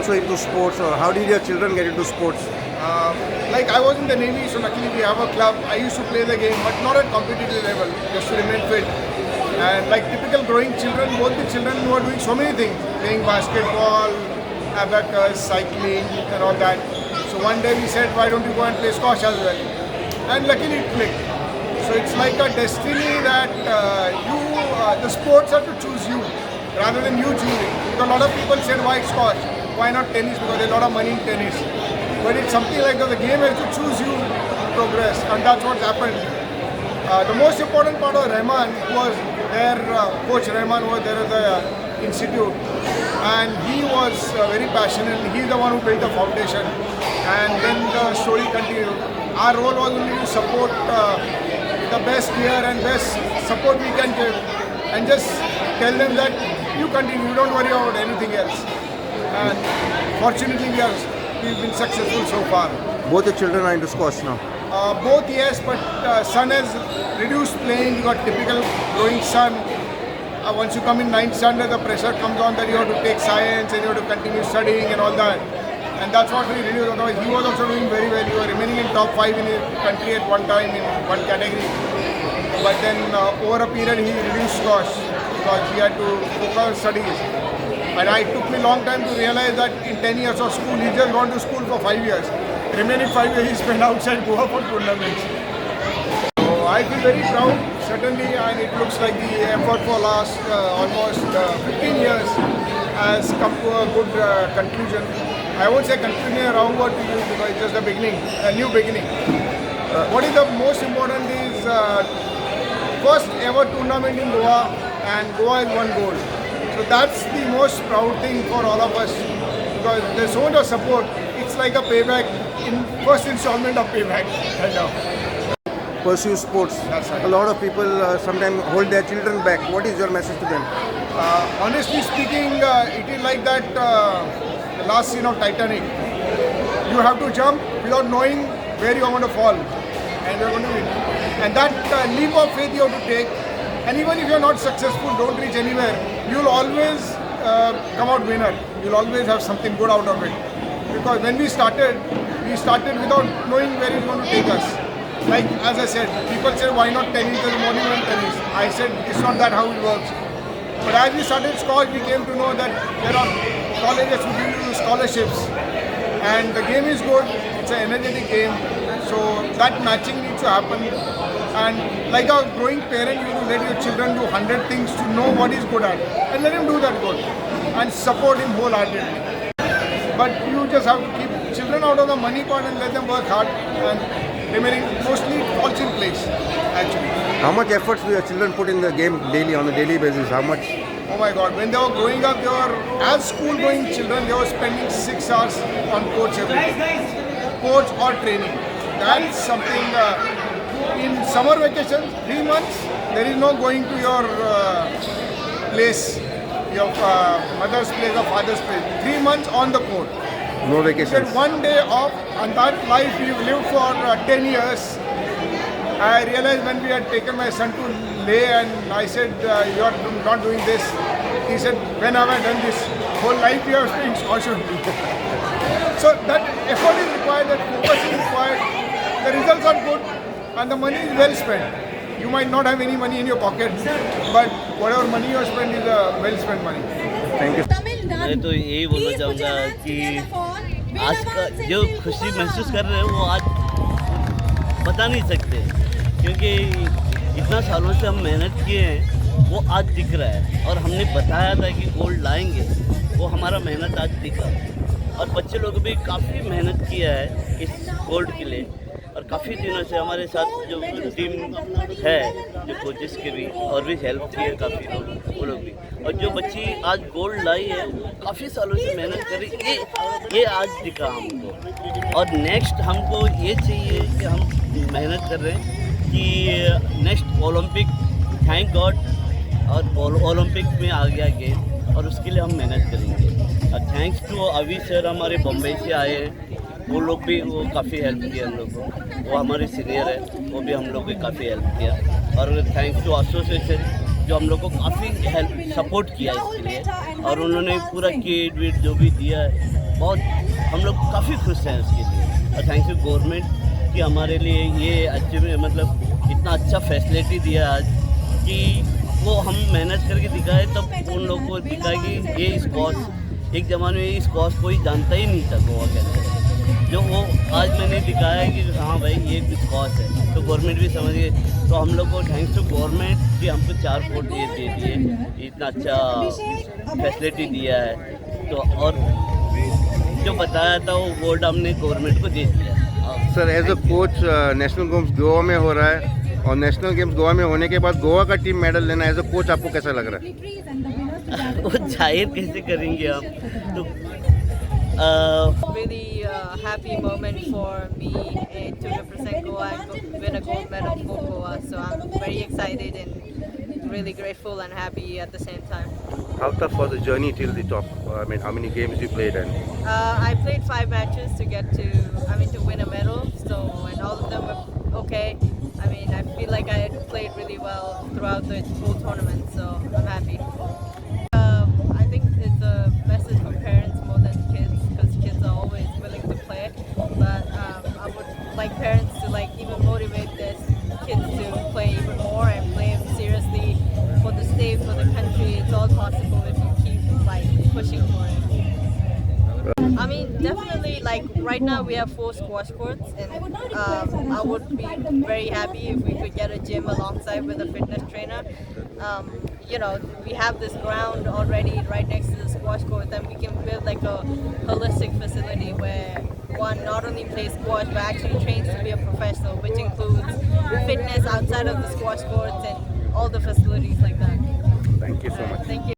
also into sports, or how did your children get into sports? Like I was in the Navy, so luckily we have a club. I used to play the game, but not at competitive level, just to remain fit. And like typical growing children, both the children who are doing so many things, playing basketball, abacus, cycling, and all that. So one day we said, why don't you go and play squash as well? And luckily it clicked. So it's like a destiny that the sports have to choose you rather than you choosing. Because a lot of people said, why squash? Why not tennis? Because there's a lot of money in tennis. But it's something like that. The game has to choose you to progress, and that's what's happened. The most important part of Rahman was their coach Rahman was there at the institute, and he was very passionate. He's the one who built the foundation, and then the story continued. Our role was only to support the best gear and best support we can give, and just tell them that you continue, you don't worry about anything else. And fortunately, we've been successful so far. Both the children are into squash now. Both yes, but son has reduced playing. You got typical growing son. Once you come in 9th standard, the pressure comes on that you have to take science and you have to continue studying and all that. And that's what we reduced. Otherwise, he was also doing very well. He was remaining in top 5 in his country at one time in one category. But then over a period, he reduced squash because he had to focus on studies. And it took me a long time to realize that in 10 years of school, he just gone to school for 5 years. Remaining 5 years, he spent outside Goa for tournaments. So I feel very proud, certainly, and it looks like the effort for last almost 15 years has come to a good conclusion. I won't say conclusion, a wrong word to use because it's just a beginning, a new beginning. What is the most important is first ever tournament in Goa, and Goa is won gold. So that's the most proud thing for all of us because there's so much of support. It's like a payback, in first installment of payback. Pursue sports. That's right. A lot of people sometimes hold their children back. What is your message to them? Honestly speaking, it is like that the last scene of Titanic. You have to jump without knowing where you are going to fall, and you're going to win. And that leap of faith you have to take. And even if you're not successful, don't reach anywhere, you'll always come out winner. You'll always have something good out of it. Because when we started without knowing where it's going to take us. Like as I said, people say, why not tennis? There's more than tennis. I said, it's not that how it works. But as we started squash, we came to know that there are colleges who give you scholarships. And the game is good. It's an energetic game. So that matching needs to happen. And like a growing parent, you will let your children do 100 things to know what he's good at. And let him do that good. And support him wholeheartedly. But you just have to keep children out of the money part and let them work hard. And remaining mostly it falls in place, actually. How much efforts do your children put in the game daily, on a daily basis? How much? Oh my God, when they were growing up, they were, as school-going children, they were spending 6 hours on courts every day. Courts or training. That's something, in summer vacations, 3 months, there is no going to your place, your mother's place or father's place. 3 months on the court. No vacations. Get 1 day off, and that life we've lived for 10 years. I realized when we had taken my son to Leh and I said, you are not doing this. He said, when have I done this? Whole life you have spent squash only. So that effort is required, that focus is required. The results are good and the money is well spent. You might not have any money in your pocket, but whatever money you have spent is a well spent money. Thank you. मैं तो यही बोलना चाहूँगा कि आज का जो खुशी महसूस कर रहे हैं वो आज बता नहीं सकते, क्योंकि इतना सालों से हम मेहनत किए हैं वो आज दिख रहा है। और हमने बताया था कि गोल्ड लाएंगे, वो हमारा मेहनत आज दिखा। और बच्चे लोग भी काफ़ी मेहनत किया है इस गोल्ड के लिए, और काफ़ी दिनों से हमारे साथ जो टीम है, जो कोचेस के भी और भी हेल्प की है काफ़ी लोग, वो लोग भी। और जो बच्ची आज गोल्ड लाई है वो काफ़ी सालों से मेहनत करी, ये आज दिखा हमको। और नेक्स्ट हमको ये चाहिए कि हम मेहनत कर रहे हैं कि नेक्स्ट ओलंपिक, थैंक गॉड, और ओलंपिक में आ गया गेम, और उसके लिए हम मेहनत करेंगे। और थैंक्स टू अभी सर, हमारे बम्बई से आए हैं, वो लोग भी वो काफ़ी हेल्प किया हम लोग को। वो हमारे सीनियर है, वो भी हम लोग को काफ़ी हेल्प किया। और थैंक्स टू एसोसिएशन जो हम लोग को काफ़ी हेल्प सपोर्ट किया इसके लिए, और उन्होंने पूरा किट विट जो भी दिया है बहुत हम लोग काफ़ी खुश हैं उसके लिए। और थैंक्स टू गवर्नमेंट कि हमारे लिए ये अच्छे मतलब इतना अच्छा फैसिलिटी दिया आज कि वो हम मेहनत करके दिखाए तब उन लोगों को दिखाए कि ये स्कॉश एक ज़माने में ये स्कॉश कोई जानता ही नहीं था गोवा के अंदर, जो वो आज मैंने दिखाया है कि हाँ भाई ये स्कॉश है, तो गवर्नमेंट भी समझ गए। तो हम लोग को थैंक्स टू गवर्नमेंट कि हमको 4 कोर्ट ये दे दिए, इतना अच्छा फैसिलिटी दिया है। तो और जो बताया था वो बोर्ड हमने गवर्नमेंट को दे दिया। Sir as a coach national games Goa में हो रहा है और नेशनल गेम्स गोवा में होने के बाद गोवा का टीम मेडल लेना एज अ कोच आपको कैसा लग रहा है? वो जाहिर कैसे करेंगे हम तो Really happy moment for me to represent Goa and win a gold medal for Goa. So I'm very excited and really grateful and happy at the same time. How tough was the journey till the top? I mean, how many games you played and I played 5 matches to get to win a medal. So and all of them were okay. I mean, I feel like I played really well throughout the whole tournament. So I'm happy. I think it's a message for parents more than kids because kids are always willing to play. But I would like parents to like even motivate their kids to play even more and play seriously for the state, for the country. It's all possible if you keep like pushing for it. I mean, definitely, like right now we have 4 squash courts, and I would be very happy if we could get a gym alongside with a fitness trainer. You know, we have this ground already right next to the squash court, and we can build like a holistic facility where one not only plays squash but actually trains to be a professional, which includes fitness outside of the squash courts and all the facilities like that. thank you so much. Thank you.